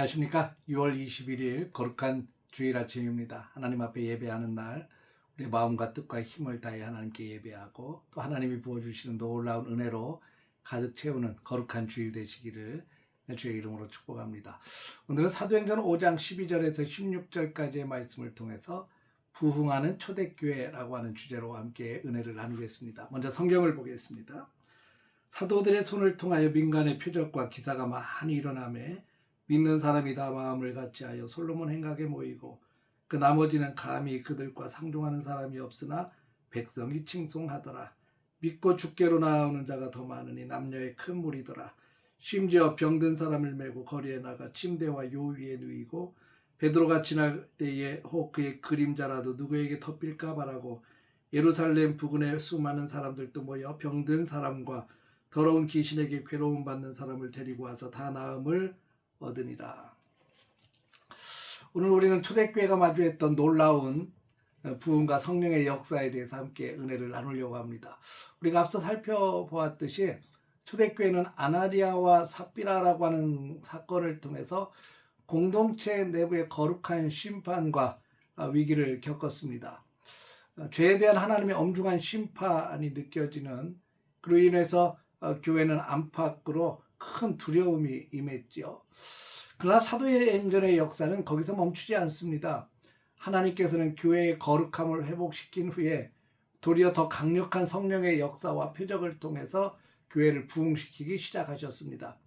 안녕하십니까. 6월 21일 거룩한 주일 아침입니다. 하나님 앞에 예배하는 날, 우리 마음과 뜻과 힘을 다해 하나님께 예배하고 또 하나님이 부어주시는 놀라운 은혜로 가득 채우는 거룩한 주일 되시기를 주의 이름으로 축복합니다. 오늘은 사도행전 5장 12절에서 16절까지의 말씀을 통해서 부흥하는 초대교회라고 하는 주제로 함께 은혜를 나누겠습니다. 먼저 성경을 보겠습니다. 사도들의 손을 통하여 민간의 표적과 기사가 많이 일어나매 믿는 사람이 다 마음을 같이하여 솔로몬 행각에 모이고 그 나머지는 감히 그들과 상종하는 사람이 없으나 백성이 칭송하더라. 믿고 주께로 나아오는 자가 더 많으니 남녀의 큰 무리더라. 심지어 병든 사람을 메고 거리에 나가 침대와 요 위에 누이고 베드로가 지날 때에 혹 그의 그림자라도 누구에게 덮일까 바라고 예루살렘 부근에 수많은 사람들도 모여 병든 사람과 더러운 귀신에게 괴로움 받는 사람을 데리고 와서 다 나음을 얻으니라. 오늘 우리는 초대교회가 마주했던 놀라운 부흥과 성령의 역사에 대해서 함께 은혜를 나누려고 합니다. 우리가 앞서 살펴보았듯이 초대교회는 아나니아와 삽비라라고 하는 사건을 통해서 공동체 내부의 거룩한 심판과 위기를 겪었습니다. 죄에 대한 하나님의 엄중한 심판이 느껴지는, 그로 인해서 교회는 안팎으로 큰 두려움이 임했지요. 그러나 사도행전의 역사는 거기서 멈추지 않습니다. 하나님께서는 교회의 거룩함을 회복시킨 후에 도리어 더 강력한 성령의 역사와 표적을 통해서 교회를 부흥시키기 시작하셨습니다.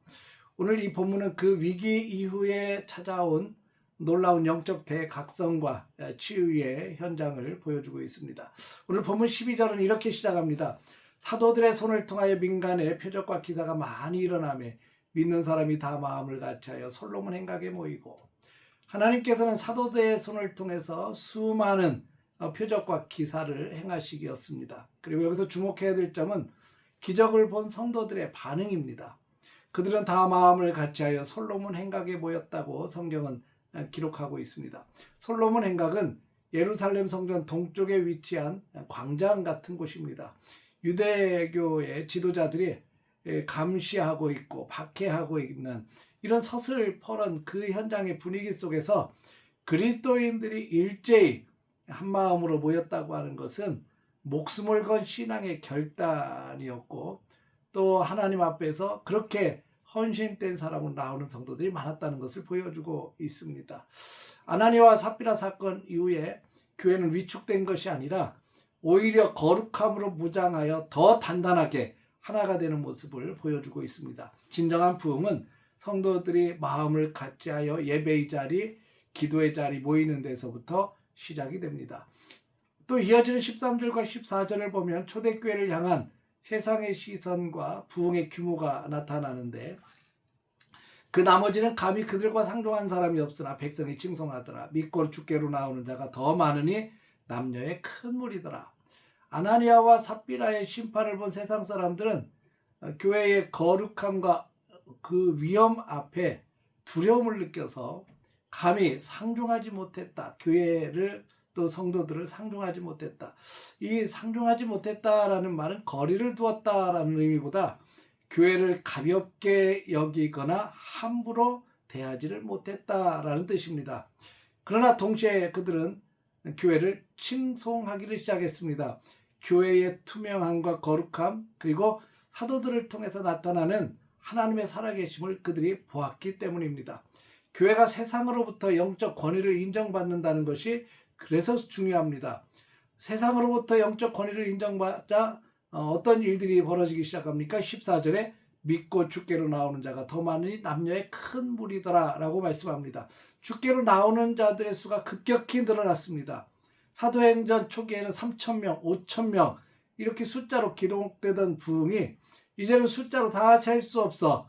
오늘 이 본문은 그 위기 이후에 찾아온 놀라운 영적 대각성과 치유의 현장을 보여주고 있습니다. 오늘 본문 12절은 이렇게 시작합니다. 사도들의 손을 통하여 민간의 표적과 기사가 많이 일어나매 믿는 사람이 다 마음을 같이하여 솔로몬 행각에 모이고, 하나님께서는 사도들의 손을 통해서 수많은 표적과 기사를 행하시기였습니다. 그리고 여기서 주목해야 될 점은 기적을 본 성도들의 반응입니다. 그들은 다 마음을 같이하여 솔로몬 행각에 모였다고 성경은 기록하고 있습니다. 솔로몬 행각은 예루살렘 성전 동쪽에 위치한 광장 같은 곳입니다. 유대교의 지도자들이 감시하고 있고 박해하고 있는 이런 서슬퍼런 그 현장의 분위기 속에서 그리스도인들이 일제히 한마음으로 모였다고 하는 것은 목숨을 건 신앙의 결단이었고, 또 하나님 앞에서 그렇게 헌신된 사람으로 나오는 성도들이 많았다는 것을 보여주고 있습니다. 아나니아와 삽비라 사건 이후에 교회는 위축된 것이 아니라 오히려 거룩함으로 무장하여 더 단단하게 하나가 되는 모습을 보여주고 있습니다. 진정한 부흥은 성도들이 마음을 같이하여 예배의 자리, 기도의 자리 모이는 데서부터 시작이 됩니다. 또 이어지는 13절과 14절을 보면 초대교회를 향한 세상의 시선과 부흥의 규모가 나타나는데, 그 나머지는 감히 그들과 상종한 사람이 없으나 백성이 칭송하더라. 믿고 주께로 나오는 자가 더 많으니 남녀의 큰 무리더라. 아나니아와 삽비라의 심판을 본 세상 사람들은 교회의 거룩함과 그 위험 앞에 두려움을 느껴서 감히 상종하지 못했다. 교회를 또 성도들을 상종하지 못했다. 이 상종하지 못했다라는 말은 거리를 두었다라는 의미보다 교회를 가볍게 여기거나 함부로 대하지를 못했다라는 뜻입니다. 그러나 동시에 그들은 교회를 칭송하기를 시작했습니다. 교회의 투명함과 거룩함, 그리고 사도들을 통해서 나타나는 하나님의 살아계심을 그들이 보았기 때문입니다. 교회가 세상으로부터 영적 권위를 인정받는다는 것이 그래서 중요합니다. 세상으로부터 영적 권위를 인정받자 어떤 일들이 벌어지기 시작합니까? 14절에 믿고 주께로 나오는 자가 더 많으니 남녀의 큰 무리더라 라고 말씀합니다. 주께로 나오는 자들의 수가 급격히 늘어났습니다. 사도행전 초기에는 3,000명, 5,000명 이렇게 숫자로 기록되던 부흥이 이제는 숫자로 다 셀 수 없어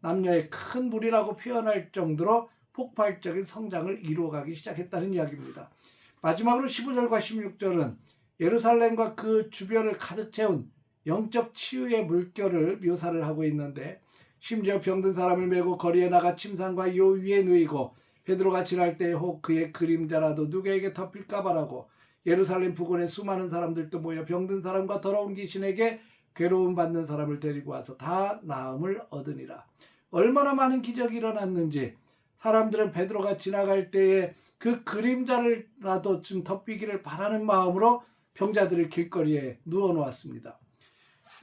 남녀의 큰 무리라고 표현할 정도로 폭발적인 성장을 이루어가기 시작했다는 이야기입니다. 마지막으로 15절과 16절은 예루살렘과 그 주변을 가득 채운 영적 치유의 물결을 묘사를 하고 있는데, 심지어 병든 사람을 메고 거리에 나가 침상과 요 위에 누이고 베드로가 지날 때에 혹 그의 그림자라도 누구에게 덮일까 바라고 예루살렘 부근에 수많은 사람들도 모여 병든 사람과 더러운 귀신에게 괴로움 받는 사람을 데리고 와서 다 나음을 얻으니라. 얼마나 많은 기적이 일어났는지 사람들은 베드로가 지나갈 때에 그 그림자를라도 좀 덮이기를 바라는 마음으로 병자들을 길거리에 누워 놓았습니다.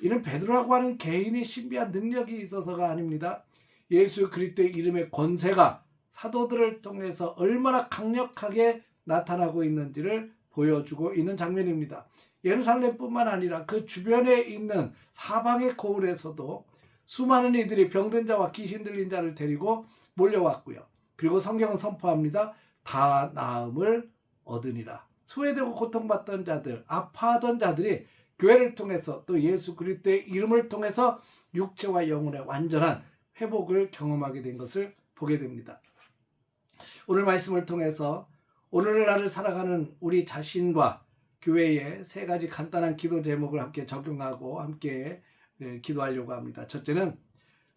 이는 베드로라고 하는 개인의 신비한 능력이 있어서가 아닙니다. 예수 그리스도의 이름의 권세가 사도들을 통해서 얼마나 강력하게 나타나고 있는지를 보여주고 있는 장면입니다. 예루살렘뿐만 아니라 그 주변에 있는 사방의 고을에서도 수많은 이들이 병든 자와 귀신 들린 자를 데리고 몰려왔고요. 그리고 성경은 선포합니다. 다 나음을 얻으니라. 소외되고 고통받던 자들, 아파하던 자들이 교회를 통해서 또 예수 그리스도의 이름을 통해서 육체와 영혼의 완전한 회복을 경험하게 된 것을 보게 됩니다. 오늘 말씀을 통해서 오늘날을 살아가는 우리 자신과 교회의 세 가지 간단한 기도 제목을 함께 적용하고 함께 기도하려고 합니다. 첫째는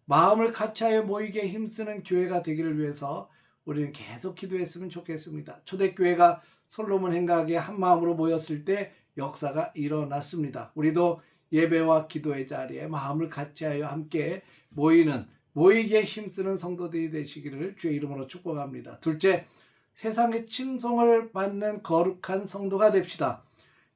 마음을 같이하여 모이게 힘쓰는 교회가 되기를 위해서 우리는 계속 기도했으면 좋겠습니다. 초대교회가 솔로몬 행각에 한 마음으로 모였을 때 역사가 일어났습니다. 우리도 예배와 기도의 자리에 마음을 같이하여 함께 모이게 힘쓰는 성도들이 되시기를 주의 이름으로 축복합니다. 둘째, 세상의 칭송을 받는 거룩한 성도가 됩시다.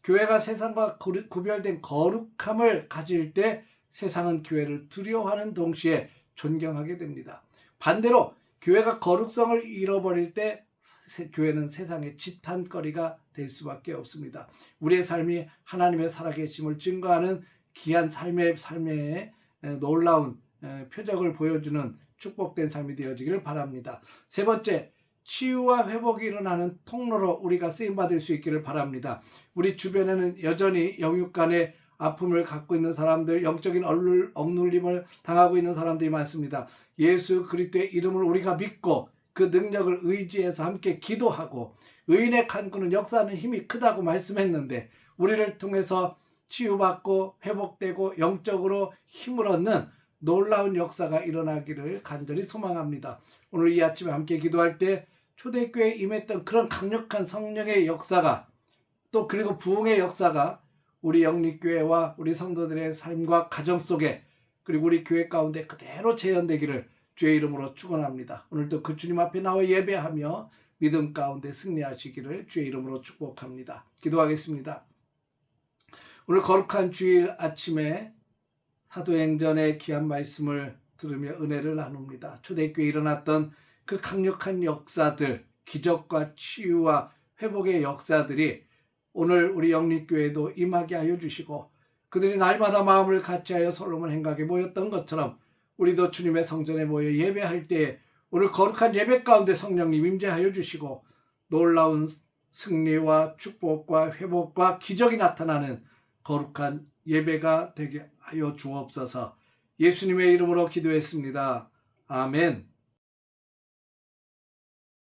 교회가 세상과 구별된 거룩함을 가질 때 세상은 교회를 두려워하는 동시에 존경하게 됩니다. 반대로 교회가 거룩성을 잃어버릴 때 교회는 세상의 지탄거리가 될 수밖에 없습니다. 우리의 삶이 하나님의 살아계심을 증거하는 귀한 삶의 놀라운 표적을 보여주는 축복된 삶이 되어지기를 바랍니다. 세 번째, 치유와 회복이 일어나는 통로로 우리가 쓰임받을 수 있기를 바랍니다. 우리 주변에는 여전히 영육간의 아픔을 갖고 있는 사람들, 영적인 억눌림을 당하고 있는 사람들이 많습니다. 예수 그리스도의 이름을 우리가 믿고 그 능력을 의지해서 함께 기도하고 의인의 간구는 역사하는 힘이 크다고 말씀했는데 우리를 통해서 치유받고 회복되고 영적으로 힘을 얻는 놀라운 역사가 일어나기를 간절히 소망합니다. 오늘 이 아침에 함께 기도할 때 초대교회에 임했던 그런 강력한 성령의 역사가 또 그리고 부흥의 역사가 우리 영립교회와 우리 성도들의 삶과 가정 속에 그리고 우리 교회 가운데 그대로 재현되기를 주의 이름으로 축원합니다. 오늘도 그 주님 앞에 나와 예배하며 믿음 가운데 승리하시기를 주의 이름으로 축복합니다. 기도하겠습니다. 오늘 거룩한 주일 아침에 사도행전의 귀한 말씀을 들으며 은혜를 나눕니다. 초대교회에 일어났던 그 강력한 역사들, 기적과 치유와 회복의 역사들이 오늘 우리 영립교회도 임하게 하여 주시고 그들이 날마다 마음을 같이하여 솔로몬 행각에 모였던 것처럼 우리도 주님의 성전에 모여 예배할 때 오늘 거룩한 예배 가운데 성령님 임재하여 주시고 놀라운 승리와 축복과 회복과 기적이 나타나는 거룩한 예배가 되게 하여 주옵소서. 예수님의 이름으로 기도했습니다. 아멘.